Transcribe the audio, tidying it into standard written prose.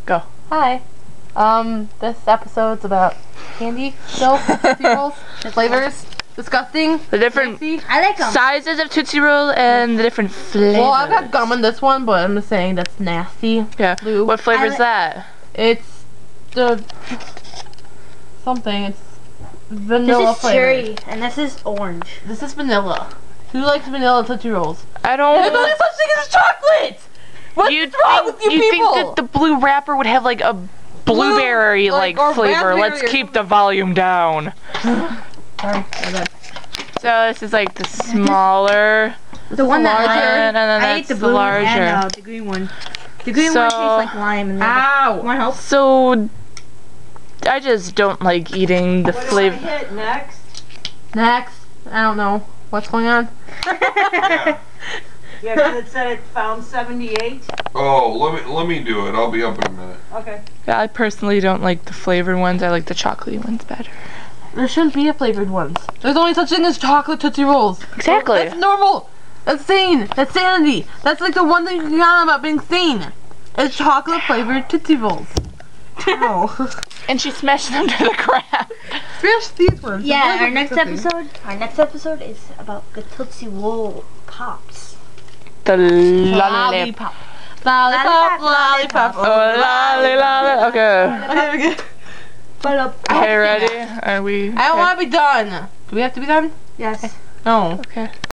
Go. Hi. This episode's about candy, still, Tootsie Rolls, flavors, disgusting, The different nasty. I like them. sizes of Tootsie Roll and the different flavors. Well, I've got gum in this one, but I'm just saying that's nasty. Yeah. Blue. What flavor is I that? It's the something. It's This vanilla is flavor. cherry, and this is orange. This is vanilla. Who likes vanilla Tootsie Rolls? I There's no don't. such thing as chocolate. What's You wrong with you people? think that the blue wrapper would have like a blueberry like or flavor? raspberry Let's or keep the volume down. Sorry, my bad. So this is like the smaller. The one that larger, and then I ate the that's blue larger. and the green one. The green So- one tastes like lime. And Ow! Want help? So I just don't like eating the flavor. Hit next. Next, I don't know what's going on. Yeah, because it said it found 78. Oh, let me do it. I'll be up in a minute. Okay. I personally don't like the flavored ones. I like the chocolatey ones better. There shouldn't be a flavored ones. There's only such thing as chocolate Tootsie Rolls. Exactly. That's normal. That's sane. That's sanity. That's like the one thing you can count about being sane. It's chocolate flavored Tootsie Rolls. Ow. And she smashed them to the ground. Smash these ones. Yeah, Those our are next disgusting. episode is about the Tootsie Roll Pops. The Lollipop. Lollipop, lollipop. Oh, lolly, lolly. Okay. Okay, okay. Okay, ready? Are we? I don't want to be done. Do we have to be done? Yes. No. Okay.